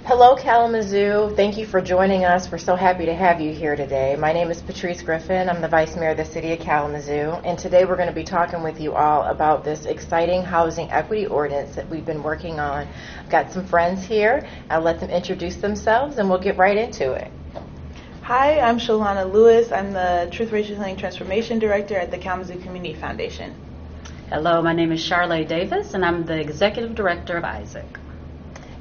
Hello, Kalamazoo. Thank you for joining us. We're so happy to have you here today. My name is Patrice Griffin. I'm the Vice Mayor of the City of Kalamazoo, and today we're going to be talking with you all about this exciting housing equity ordinance that we've been working on. I've got some friends here. I'll let them introduce themselves, and we'll get right into it. Hi, I'm Shalana Lewis. I'm the Truth, Racial Healing Transformation Director at the Kalamazoo Community Foundation. Hello, my name is Charlay Davis, and I'm the Executive Director of Isaac.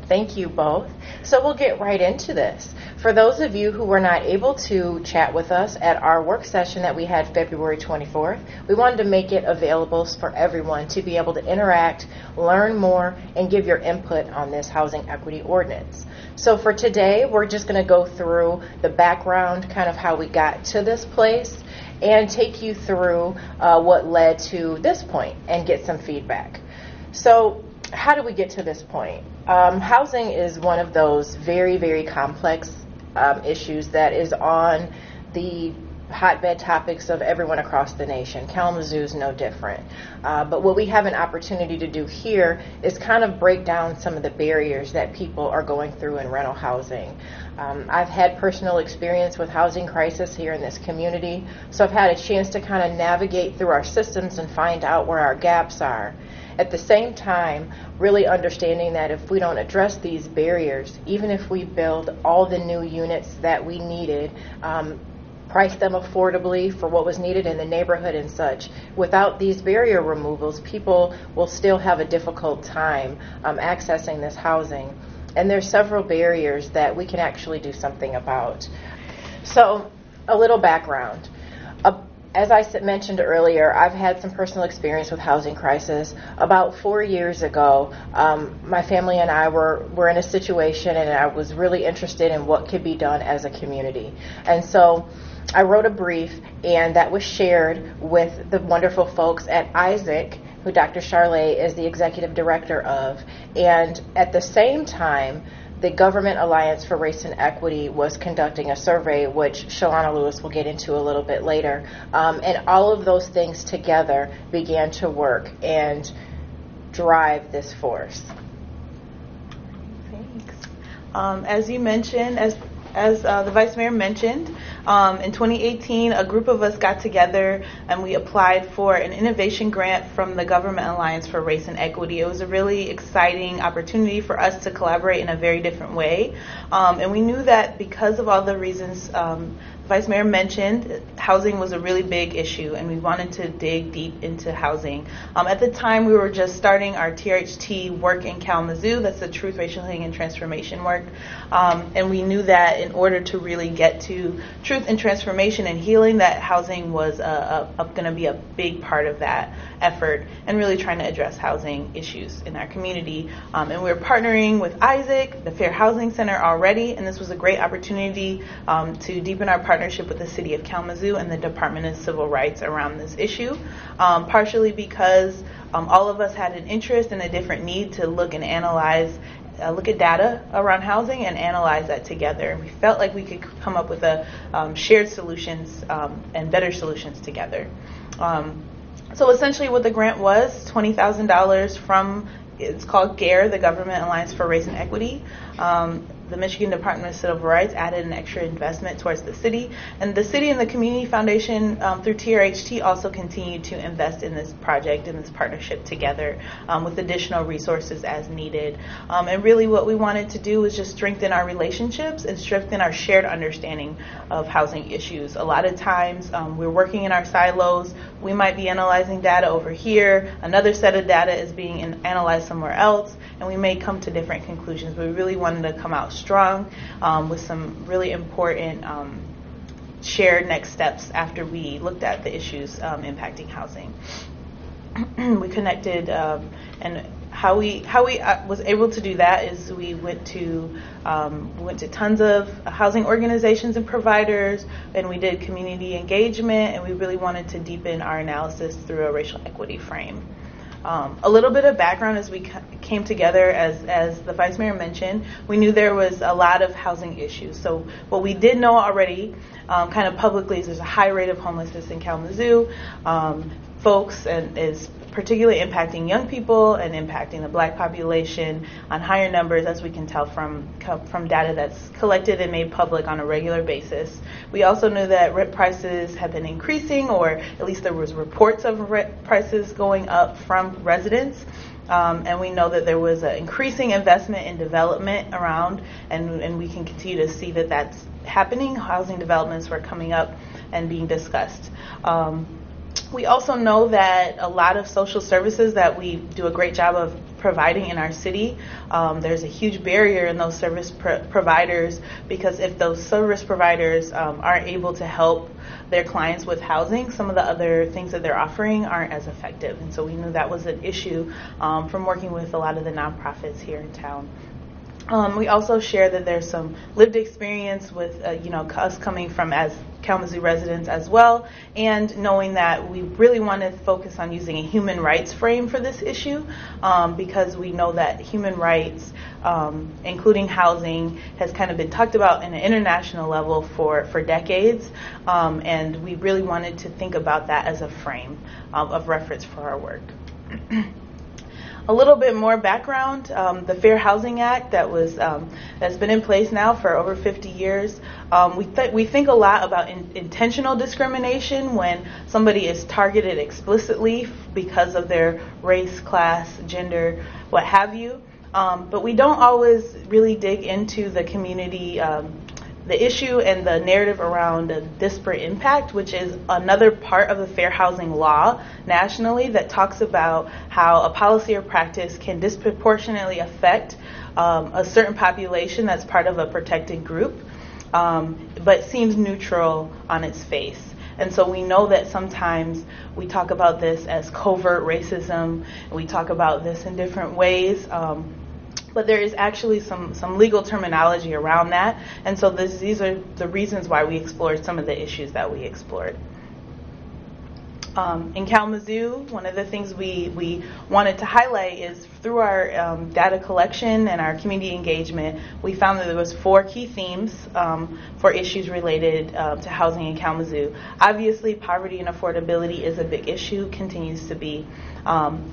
Thank you both. So we'll get right into this. For those of you who were not able to chat with us at our work session that we had February 24th, we wanted to make it available for everyone to be able to interact, learn more, and give your input on this housing equity ordinance. So for today, we're just going to go through the background, kind of how we got to this place, and take you through what led to this point and get some feedback. So how do we get to this point? Housing is one of those very, very complex issues that is on the hotbed topics of everyone across the nation. Kalamazoo is no different. But what we have an opportunity to do here is kind of break down some of the barriers that people are going through in rental housing. I've had personal experience with housing crisis here in this community, so I've had a chance to kind of navigate through our systems and find out where our gaps are. At the same time, really understanding that if we don't address these barriers, even if we build all the new units that we needed, price them affordably for what was needed in the neighborhood and such, without these barrier removals, people will still have a difficult time accessing this housing. And there's several barriers that we can actually do something about. So, a little background. As I mentioned earlier, I've had some personal experience with housing crisis. About 4 years ago, my family and I were in a situation, and I was really interested in what could be done as a community. And so I wrote a brief, and that was shared with the wonderful folks at Isaac, who Dr. Charlay is the executive director of. And at the same time, the Government Alliance for Race and Equity was conducting a survey, which Shalana Lewis will get into a little bit later. And all of those things together began to work and drive this force. Thanks. As you mentioned, as the Vice Mayor mentioned, in 2018, a group of us got together and we applied for an innovation grant from the Government Alliance for Race and Equity. It was a really exciting opportunity for us to collaborate in a very different way. And we knew that because of all the reasons Vice Mayor mentioned, housing was a really big issue, and we wanted to dig deep into housing. At the time, we were just starting our TRHT work in Kalamazoo. That's the Truth, Racial Healing, and Transformation work. And we knew that in order to really get to truth and transformation and healing, that housing was going to be a big part of that effort, and really trying to address housing issues in our community. And we were partnering with Isaac, the Fair Housing Center already, and this was a great opportunity to deepen our partnership with the City of Kalamazoo and the Department of Civil Rights around this issue, partially because all of us had an interest and a different need to look and analyze, look at data around housing and analyze that together. And we felt like we could come up with shared solutions and better solutions together. So essentially what the grant was, $20,000 from, it's called GARE, the Government Alliance for Race and Equity. The Michigan Department of Civil Rights added an extra investment towards the city, and the city and the Community Foundation through TRHT also continue to invest in this project, in this partnership together with additional resources as needed. And really what we wanted to do was just strengthen our relationships and strengthen our shared understanding of housing issues. A lot of times we're working in our silos. We might be analyzing data over here, another set of data is being analyzed somewhere else, and we may come to different conclusions. But we really wanted to come out strong with some really important shared next steps after we looked at the issues impacting housing. We connected, and how we was able to do that is we went to tons of housing organizations and providers, and we did community engagement, and we really wanted to deepen our analysis through a racial equity frame. A little bit of background as we came together, as the Vice Mayor mentioned, we knew there was a lot of housing issues. So what we did know already, kind of publicly, is there's a high rate of homelessness in Kalamazoo. Folks, and is particularly impacting young people and impacting the Black population on higher numbers, as we can tell from data that's collected and made public on a regular basis. We also knew that rent prices have been increasing, or at least there was reports of rent prices going up from residents. And we know that there was an increasing investment in development around, and we can continue to see that that's happening. Housing developments were coming up and being discussed. We also know that a lot of social services that we do a great job of providing in our city, there's a huge barrier in those service providers, because if those service providers aren't able to help their clients with housing, some of the other things that they're offering aren't as effective. And so we knew that was an issue from working with a lot of the nonprofits here in town. We also share that there's some lived experience with, us coming from as Kalamazoo residents as well, and knowing that we really want to focus on using a human rights frame for this issue, because we know that human rights, including housing, has kind of been talked about in an international level for decades, and we really wanted to think about that as a frame of reference for our work. A little bit more background: the Fair Housing Act that's been in place now for over 50 years. We think a lot about intentional discrimination when somebody is targeted explicitly because of their race, class, gender, what have you. But we don't always really dig into the community, the issue and the narrative around a disparate impact, which is another part of the fair housing law nationally that talks about how a policy or practice can disproportionately affect a certain population that's part of a protected group, but seems neutral on its face. And so we know that sometimes we talk about this as covert racism, and we talk about this in different ways. But there is actually some legal terminology around that. And so these are the reasons why we explored some of the issues that we explored. In Kalamazoo, one of the things we wanted to highlight is through our data collection and our community engagement, we found that there was 4 key themes for issues related to housing in Kalamazoo. Obviously, poverty and affordability is a big issue, continues to be.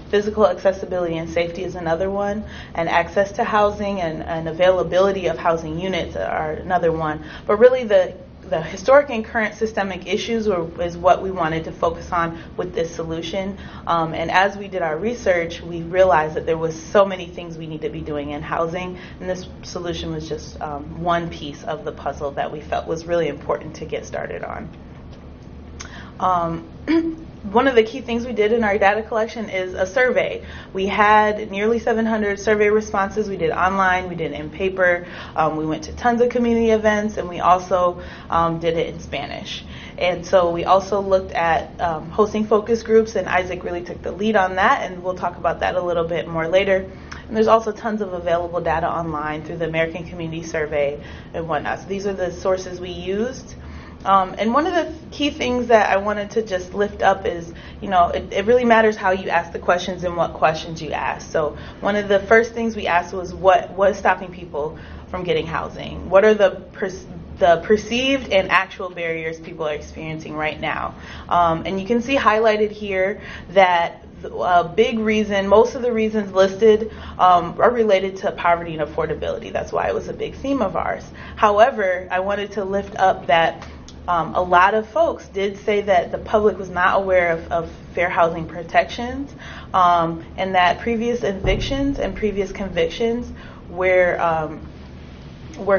Physical accessibility and safety is another one, and access to housing and availability of housing units are another one. But really the historic and current systemic issues is what we wanted to focus on with this solution. And as we did our research, we realized that there was so many things we need to be doing in housing, and this solution was just one piece of the puzzle that we felt was really important to get started on. One of the key things we did in our data collection is a survey. We had nearly 700 survey responses. We did online, we did in paper, we went to tons of community events, and we also did it in Spanish. And so we also looked at hosting focus groups, and Isaac really took the lead on that, and we'll talk about that a little bit more later. And there's also tons of available data online through the American Community Survey and whatnot. So these are the sources we used. And one of the key things that I wanted to just lift up is, it really matters how you ask the questions and what questions you ask. So one of the first things we asked was what is stopping people from getting housing? What are the perceived and actual barriers people are experiencing right now? And you can see highlighted here that a big reason, most of the reasons listed are related to poverty and affordability. That's why it was a big theme of ours. However, I wanted to lift up that a lot of folks did say that the public was not aware of fair housing protections, and that previous evictions and previous convictions were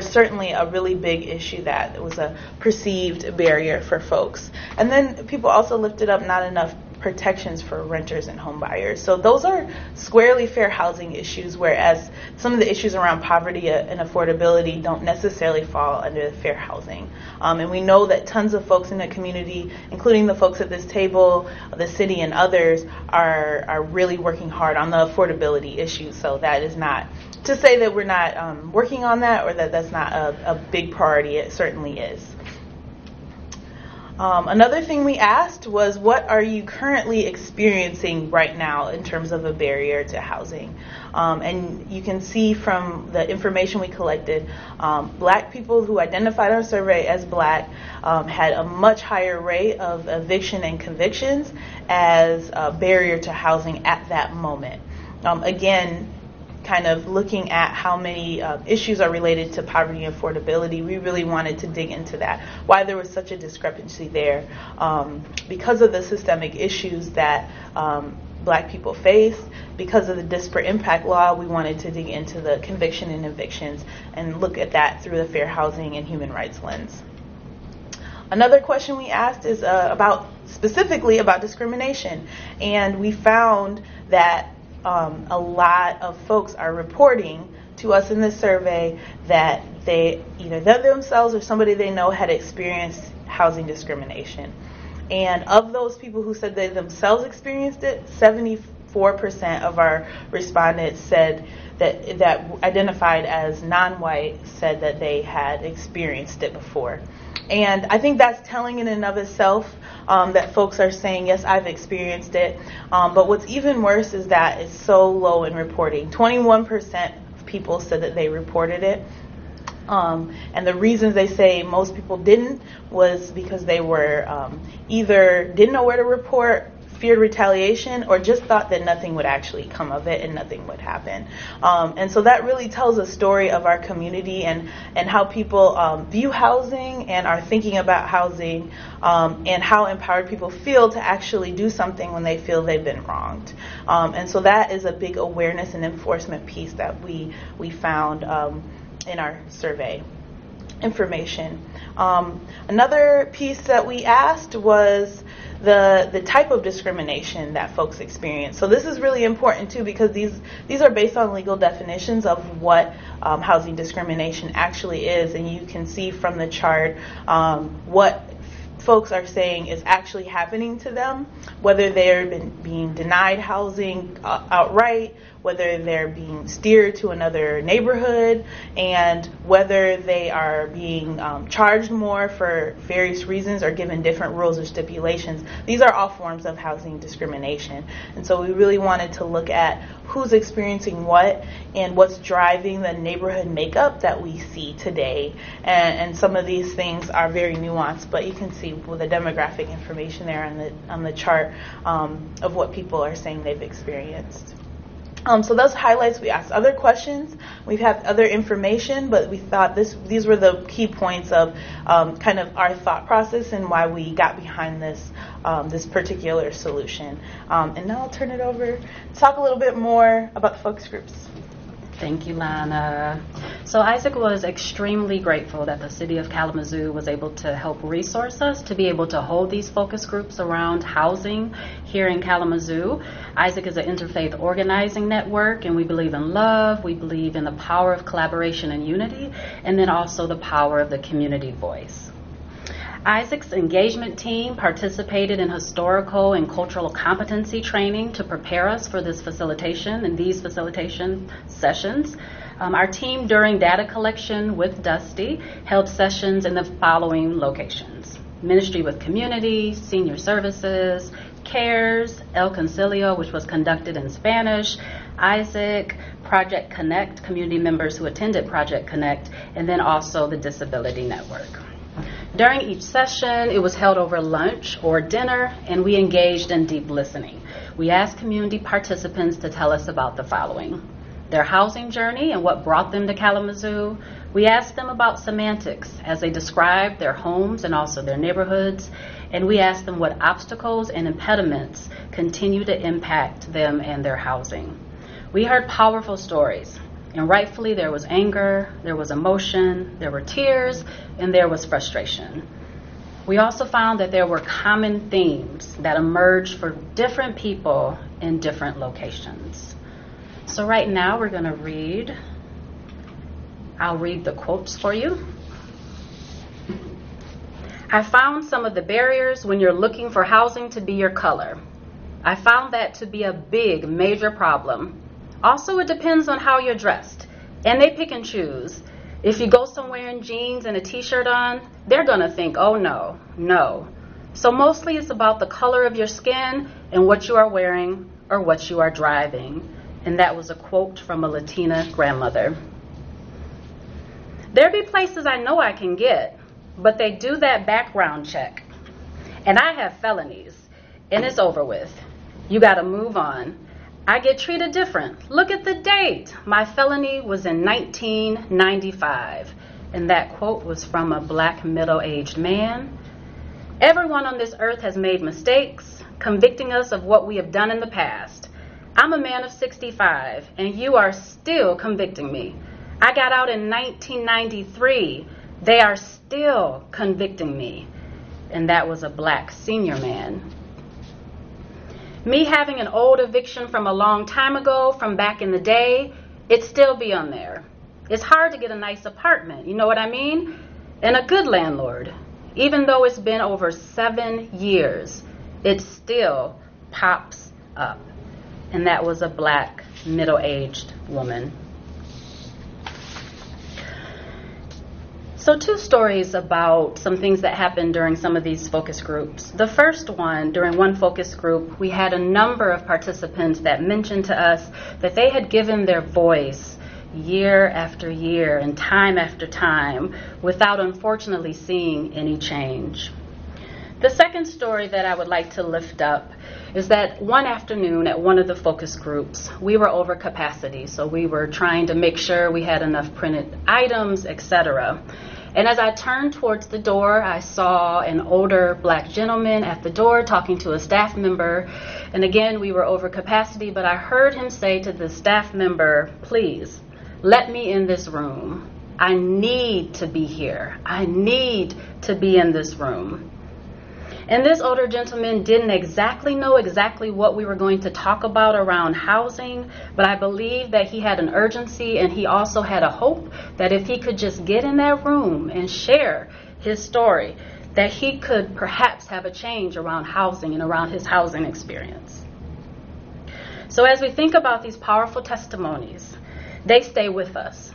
certainly a really big issue, that it was a perceived barrier for folks. And then people also lifted up not enough protections for renters and home buyers. So those are squarely fair housing issues, whereas some of the issues around poverty and affordability don't necessarily fall under fair housing. And we know that tons of folks in the community, including the folks at this table, the city and others, are really working hard on the affordability issue. So that is not to say that we're not working on that, or that that's not a big priority. It certainly is. Another thing we asked was, what are you currently experiencing right now in terms of a barrier to housing? And you can see from the information we collected, Black people who identified our survey as Black had a much higher rate of eviction and convictions as a barrier to housing at that moment. Again, kind of looking at how many issues are related to poverty and affordability, we really wanted to dig into that, why there was such a discrepancy there. Because of the systemic issues that Black people face, because of the disparate impact law, we wanted to dig into the conviction and evictions and look at that through the fair housing and human rights lens. Another question we asked is specifically about discrimination, and we found that a lot of folks are reporting to us in this survey that they, either they themselves or somebody they know had experienced housing discrimination. And of those people who said they themselves experienced it, 74% of our respondents said that identified as non-white said that they had experienced it before. And I think that's telling in and of itself, that folks are saying, yes, I've experienced it. But what's even worse is that it's so low in reporting. 21% of people said that they reported it. And the reasons they say most people didn't was because they were either didn't know where to report, feared retaliation, or just thought that nothing would actually come of it and nothing would happen. And so that really tells a story of our community and how people view housing and are thinking about housing, and how empowered people feel to actually do something when they feel they've been wronged. And so that is a big awareness and enforcement piece that we found in our survey information. Another piece that we asked was the type of discrimination that folks experience. So this is really important too, because these are based on legal definitions of what housing discrimination actually is, and you can see from the chart what folks are saying is actually happening to them, whether they're being denied housing outright, whether they're being steered to another neighborhood, and whether they are being charged more for various reasons or given different rules or stipulations. These are all forms of housing discrimination. And so we really wanted to look at who's experiencing what and what's driving the neighborhood makeup that we see today. And some of these things are very nuanced, but you can see with the demographic information there on the chart of what people are saying they've experienced. So those highlights, we asked other questions. We've had other information, but we thought these were the key points of kind of our thought process and why we got behind this particular solution. And now I'll turn it over to talk a little bit more about the focus groups. Thank you, Lana. So Isaac was extremely grateful that the city of Kalamazoo was able to help resource us to be able to hold these focus groups around housing here in Kalamazoo. Isaac is an interfaith organizing network, and we believe in love, we believe in the power of collaboration and unity, and then also the power of the community voice. Isaac's engagement team participated in historical and cultural competency training to prepare us for this facilitation and these facilitation sessions. Our team, during data collection with Dusty, held sessions in the following locations: Ministry with Community, Senior Services, CARES, El Concilio, which was conducted in Spanish, Isaac, Project Connect, community members who attended Project Connect, and then also the Disability Network. During each session, it was held over lunch or dinner, and we engaged in deep listening. We asked community participants to tell us about the following: their housing journey and what brought them to Kalamazoo. We asked them about semantics as they described their homes and also their neighborhoods. And we asked them what obstacles and impediments continue to impact them and their housing. We heard powerful stories. And rightfully, there was anger, there was emotion, there were tears, and there was frustration. We also found that there were common themes that emerged for different people in different locations. So right now we're going to read. I'll read the quotes for you. I found some of the barriers when you're looking for housing to be your color. I found that to be a big, major problem. Also, it depends on how you're dressed, and they pick and choose. If you go somewhere in jeans and a t-shirt on, they're going to think, oh, no. So mostly it's about the color of your skin and what you are wearing or what you are driving. And that was a quote from a Latina grandmother. There be places I know I can get, but they do that background check. And I have felonies, and it's over with. You got to move on. I get treated different. Look at the date. My felony was in 1995. And that quote was from a black middle-aged man. Everyone on this earth has made mistakes, convicting us of what we have done in the past. I'm a man of 65, and you are still convicting me. I got out in 1993. They are still convicting me. And that was a black senior man. Me having an old eviction from a long time ago, from back in the day, it'd still be on there. It's hard to get a nice apartment, you know what I mean? And a good landlord. Even though it's been over 7 years, it still pops up. And that was a black middle-aged woman. So 2 stories about some things that happened during some of these focus groups. The first one, during one focus group, we had a number of participants that mentioned to us that they had given their voice year after year and time after time without unfortunately seeing any change. The second story that I would like to lift up is that one afternoon at one of the focus groups, we were over capacity. So we were trying to make sure we had enough printed items, etc. And as I turned towards the door, I saw an older black gentleman at the door talking to a staff member. And again, we were over capacity, but I heard him say to the staff member, "Please, let me in this room. I need to be here. I need to be in this room." And this older gentleman didn't know exactly what we were going to talk about around housing, but I believe that he had an urgency and he also had a hope that if he could just get in that room and share his story, that he could perhaps have a change around housing and around his housing experience. So as we think about these powerful testimonies, they stay with us.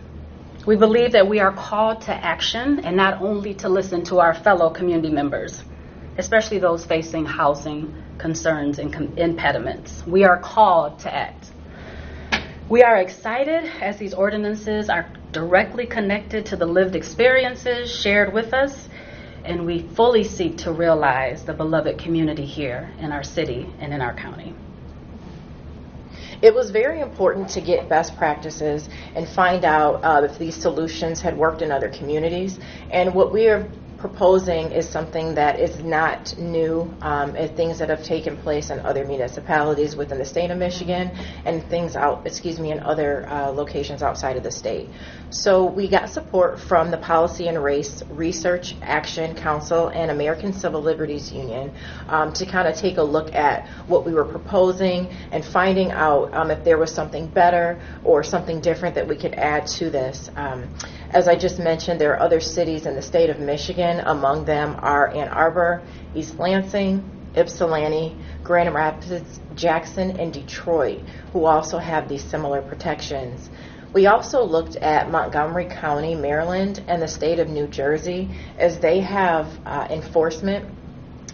We believe that we are called to action and not only to listen to our fellow community members, especially those facing housing concerns and impediments. We are called to act. We are excited as these ordinances are directly connected to the lived experiences shared with us, and we fully seek to realize the beloved community here in our city and in our county. It was very important to get best practices and find out if these solutions had worked in other communities. And what we are proposing is something that is not new, things that have taken place in other municipalities within the state of Michigan and things in other locations outside of the state. So we got support from the Policy and Race Research Action Council and American Civil Liberties Union to kind of take a look at what we were proposing and finding out if there was something better or something different that we could add to this. As I just mentioned, there are other cities in the state of Michigan. Among them are Ann Arbor, East Lansing, Ypsilanti, Grand Rapids, Jackson, and Detroit, who also have these similar protections. We also looked at Montgomery County, Maryland, and the state of New Jersey, as they have enforcement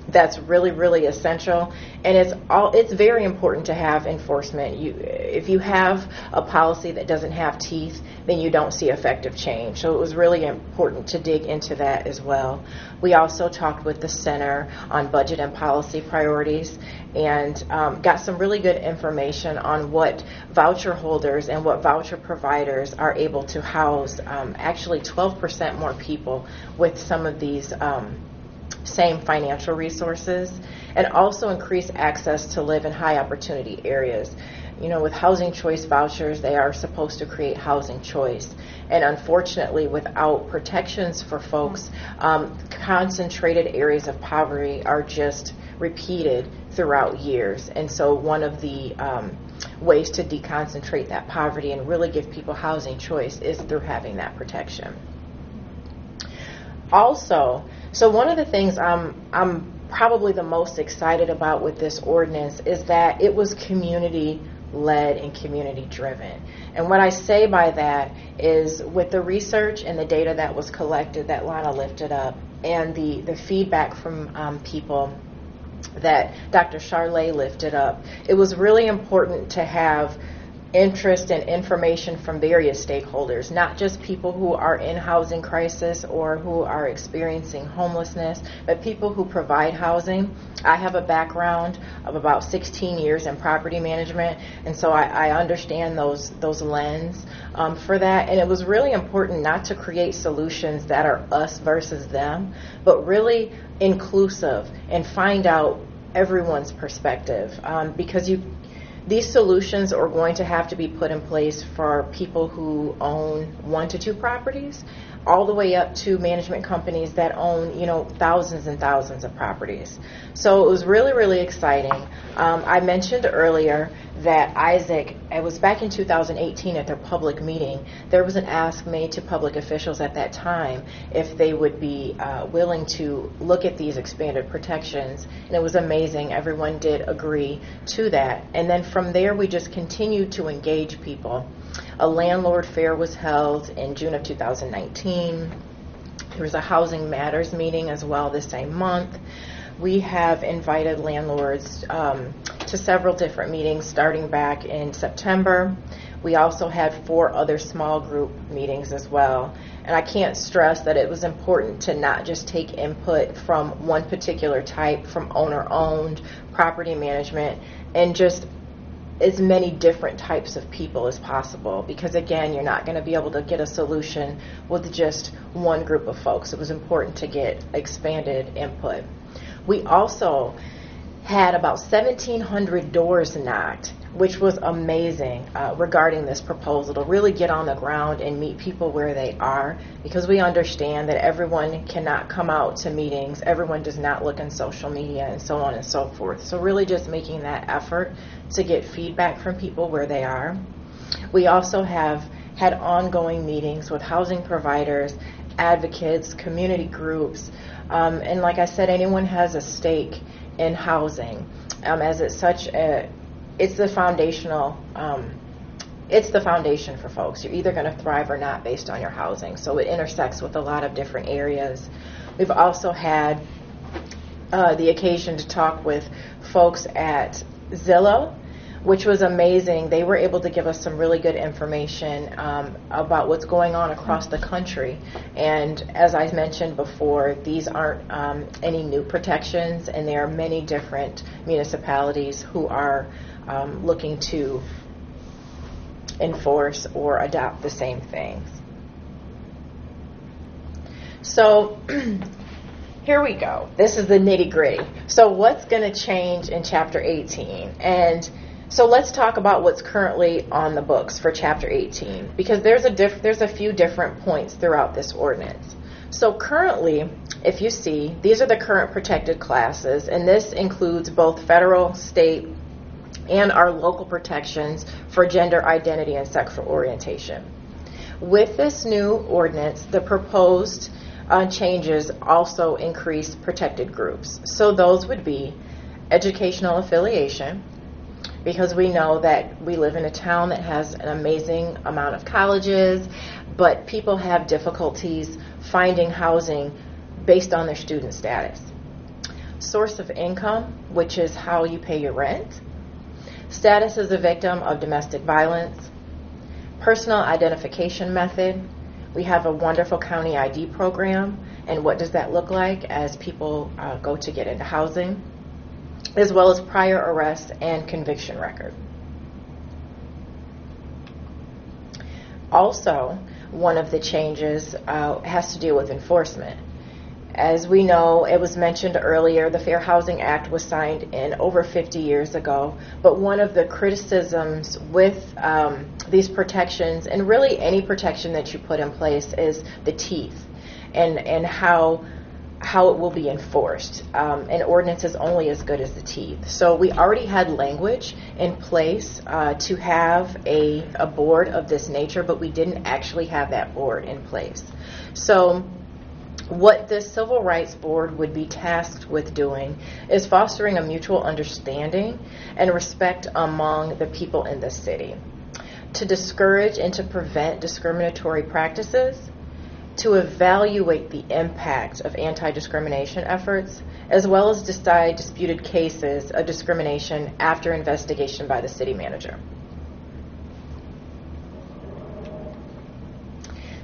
that's really, really essential, and it's very important to have enforcement. If you have a policy that doesn't have teeth, then you don't see effective change. So it was really important to dig into that as well. We also talked with the Center on Budget and Policy Priorities and got some really good information on what voucher holders and what voucher providers are able to house actually 12% more people with some of these same financial resources, and also increase access to live in high opportunity areas. You know, with housing choice vouchers, they are supposed to create housing choice. And unfortunately, without protections for folks, concentrated areas of poverty are just repeated throughout years. And so one of the ways to deconcentrate that poverty and really give people housing choice is through having that protection. Also, so one of the things I'm probably the most excited about with this ordinance is that it was community-led and community-driven. And what I say by that is with the research and the data that was collected that Lana lifted up, and the feedback from people that Dr. Charlay lifted up, it was really important to have interest and information from various stakeholders, not just people who are in housing crisis or who are experiencing homelessness, but people who provide housing. I have a background of about 16 years in property management, and so I understand those lens for that. And it was really important not to create solutions that are us versus them, but really inclusive and find out everyone's perspective, because these solutions are going to have to be put in place for people who own 1 to 2 properties, all the way up to management companies that own, thousands and thousands of properties. So it was really, really exciting. I mentioned earlier that Isaac, it was back in 2018 at their public meeting, there was an ask made to public officials at that time if they would be willing to look at these expanded protections, and it was amazing. Everyone did agree to that. And then from there, we just continued to engage people. A landlord fair was held in June of 2019. There was a Housing Matters meeting as well the same month. We have invited landlords to several different meetings starting back in September. We also had 4 other small group meetings as well. And I can't stress that it was important to not just take input from one particular type, from owner-owned, property management, and just as many different types of people as possible, because again, you're not going to be able to get a solution with just one group of folks. It was important to get expanded input. We also had about 1,700 doors knocked, which was amazing regarding this proposal, to really get on the ground and meet people where they are, because we understand that everyone cannot come out to meetings, everyone does not look in social media, and so on and so forth. So really just making that effort to get feedback from people where they are. We also have had ongoing meetings with housing providers, advocates, community groups, and like I said, anyone has a stake in housing, as it's the foundation for folks. You're either going to thrive or not based on your housing. So it intersects with a lot of different areas. We've also had the occasion to talk with folks at Zillow, which was amazing. They were able to give us some really good information about what's going on across the country. And as I mentioned before, these aren't any new protections, and there are many different municipalities who are looking to enforce or adopt the same things. So here we go. This is the nitty-gritty. So what's going to change in Chapter 18? And so let's talk about what's currently on the books for Chapter 18, because there's a few different points throughout this ordinance. So currently, if you see, these are the current protected classes, and this includes both federal, state, and our local protections for gender identity and sexual orientation. With this new ordinance, the proposed changes also increase protected groups. So those would be educational affiliation, because we know that we live in a town that has an amazing amount of colleges, but people have difficulties finding housing based on their student status. Source of income, which is how you pay your rent. Status as a victim of domestic violence. Personal identification method. We have a wonderful county ID program, and what does that look like as people go to get into housing, as well as prior arrest and conviction record. Also, one of the changes has to do with enforcement. As we know, it was mentioned earlier, the Fair Housing Act was signed in over 50 years ago, but one of the criticisms with these protections, and really any protection that you put in place, is the teeth and how it will be enforced. An ordinance is only as good as the teeth. So we already had language in place to have a board of this nature, but we didn't actually have that board in place. So what the Civil Rights Board would be tasked with doing is fostering a mutual understanding and respect among the people in the city, to discourage and to prevent discriminatory practices, to evaluate the impact of anti-discrimination efforts, as well as decide disputed cases of discrimination after investigation by the city manager.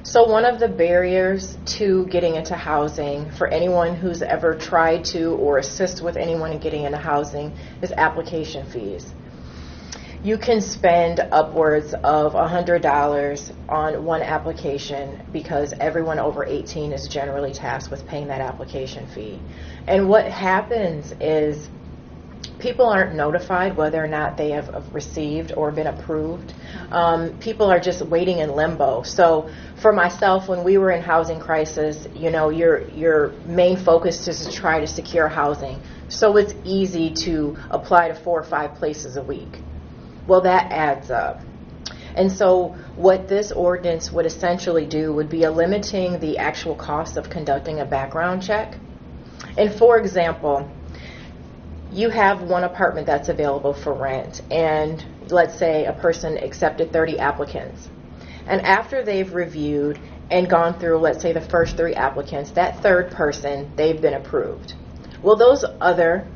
So one of the barriers to getting into housing for anyone who's ever tried to or assist with anyone in getting into housing is application fees. You can spend upwards of $100 on one application because everyone over 18 is generally tasked with paying that application fee. And what happens is people aren't notified whether or not they have received or been approved. People are just waiting in limbo. So for myself, when we were in housing crisis, your main focus is to try to secure housing. So it's easy to apply to 4 or 5 places a week. Well, that adds up. And so what this ordinance would essentially do would be limiting the actual cost of conducting a background check. And for example, you have one apartment that's available for rent, and let's say a person accepted 30 applicants. And after they've reviewed and gone through, let's say, the first 3 applicants, that third person, they've been approved. Well, those other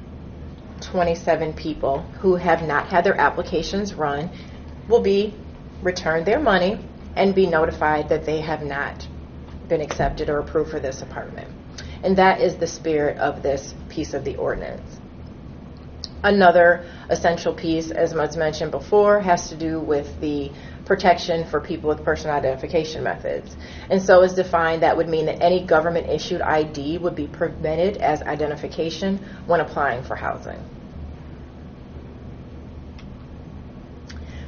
27 people who have not had their applications run will be returned their money and be notified that they have not been accepted or approved for this apartment. And that is the spirit of this piece of the ordinance. Another essential piece, as was mentioned before, has to do with the protection for people with personal identification methods. And so as defined, that would mean that any government-issued ID would be permitted as identification when applying for housing.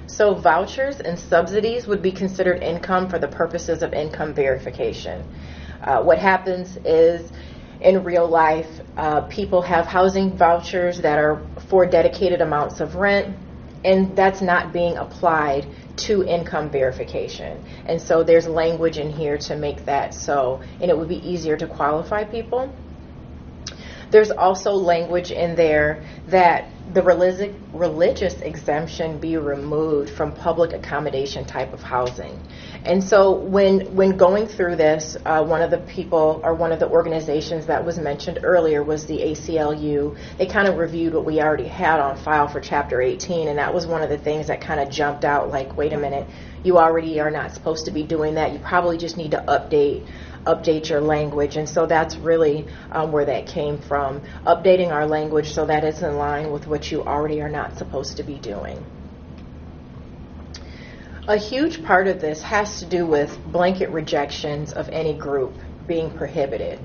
So vouchers and subsidies would be considered income for the purposes of income verification. What happens is, in real life, people have housing vouchers that are for dedicated amounts of rent, and that's not being applied to income verification. And so there's language in here to make that so, and it would be easier to qualify people. There's also language in there that the religious exemption be removed from public accommodation type of housing. And so when going through this, one of the people or one of the organizations that was mentioned earlier was the ACLU. They kind of reviewed what we already had on file for Chapter 18, and that was one of the things that kind of jumped out, like, wait a minute, you already are not supposed to be doing that. You probably just need to update your language. And so that's really where that came from, updating our language so that it's in line with what you already are not supposed to be doing. A huge part of this has to do with blanket rejections of any group being prohibited.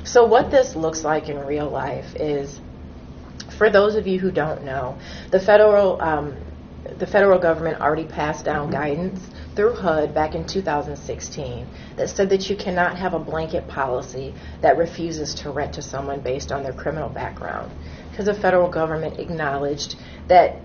So what this looks like in real life is, for those of you who don't know, the federal government already passed down guidance through HUD back in 2016 that said that you cannot have a blanket policy that refuses to rent to someone based on their criminal background, because the federal government acknowledged that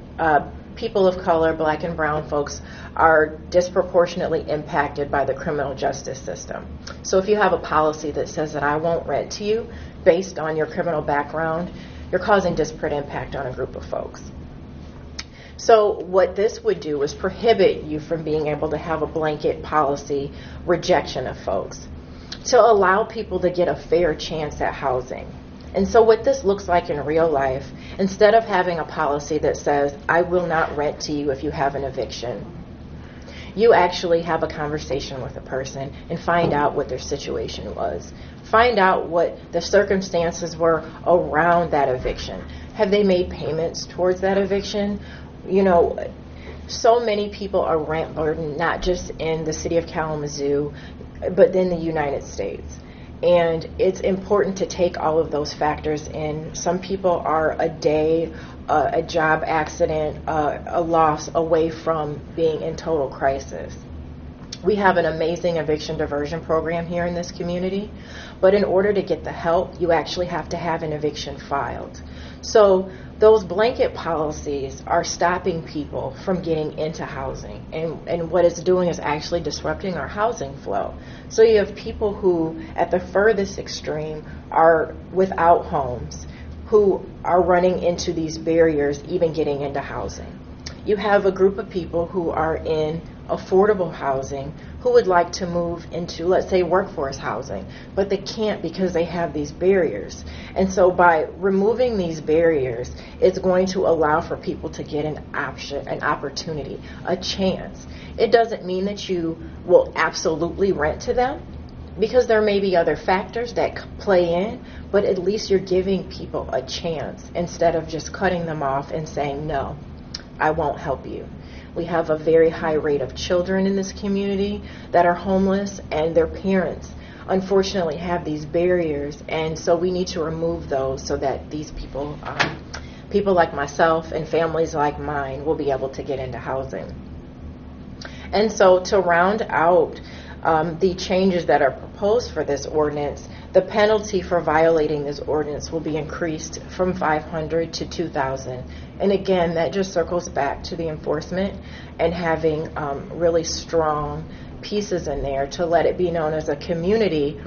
people of color, black and brown folks, are disproportionately impacted by the criminal justice system. So if you have a policy that says that I won't rent to you based on your criminal background, you're causing disparate impact on a group of folks. So what this would do is prohibit you from being able to have a blanket policy rejection of folks, to allow people to get a fair chance at housing. And so what this looks like in real life, instead of having a policy that says, I will not rent to you if you have an eviction, you actually have a conversation with a person and find out what their situation was. Find out what the circumstances were around that eviction. Have they made payments towards that eviction? You know, so many people are rent burdened, not just in the city of Kalamazoo, but in the United States. And it's important to take all of those factors in. Some people are a day, a job accident, a loss away from being in total crisis. We have an amazing eviction diversion program here in this community, but in order to get the help, you actually have to have an eviction filed. So those blanket policies are stopping people from getting into housing, and what it's doing is actually disrupting our housing flow. So you have people who, at the furthest extreme, are without homes, who are running into these barriers even getting into housing. You have a group of people who are in affordable housing who would like to move into, let's say, workforce housing, but they can't because they have these barriers. And so by removing these barriers, it's going to allow for people to get an option, an opportunity, a chance. It doesn't mean that you will absolutely rent to them, because there may be other factors that play in, but at least you're giving people a chance instead of just cutting them off and saying, no, I won't help you. We have a very high rate of children in this community that are homeless, and their parents unfortunately have these barriers, and so we need to remove those so that these people, people like myself and families like mine, will be able to get into housing. And so to round out the changes that are proposed for this ordinance, the penalty for violating this ordinance will be increased from $500 to $2,000. And again, that just circles back to the enforcement and having really strong pieces in there to let it be known as a community.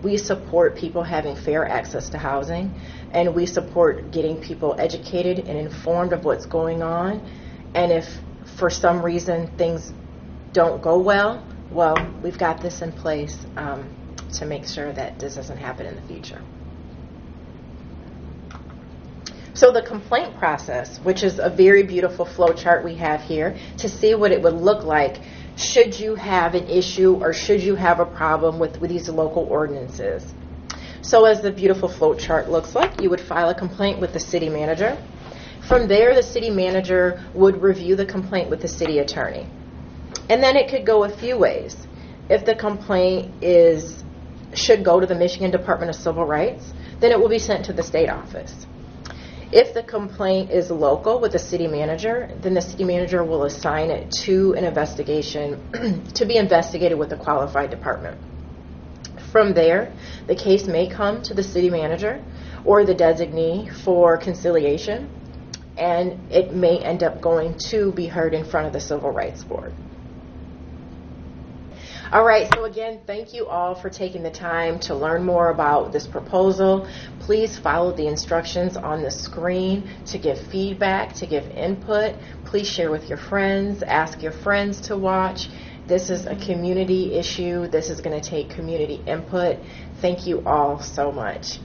We support people having fair access to housing, and we support getting people educated and informed of what's going on. And if for some reason things don't go well, we've got this in place to make sure that this doesn't happen in the future. So the complaint process, which is a very beautiful flow chart we have here to see what it would look like should you have an issue or should you have a problem with these local ordinances. So as the beautiful flow chart looks like, you would file a complaint with the city manager. From there, the city manager would review the complaint with the city attorney. And then it could go a few ways. If the complaint should go to the Michigan Department of Civil Rights, then it will be sent to the state office. If the complaint is local with the city manager, then the city manager will assign it to an investigation to be investigated with a qualified department. From there, the case may come to the city manager or the designee for conciliation, and it may end up going to be heard in front of the Civil Rights Board. All right, so again, thank you all for taking the time to learn more about this proposal. Please follow the instructions on the screen to give feedback, to give input. Please share with your friends, ask your friends to watch. This is a community issue. This is going to take community input. Thank you all so much.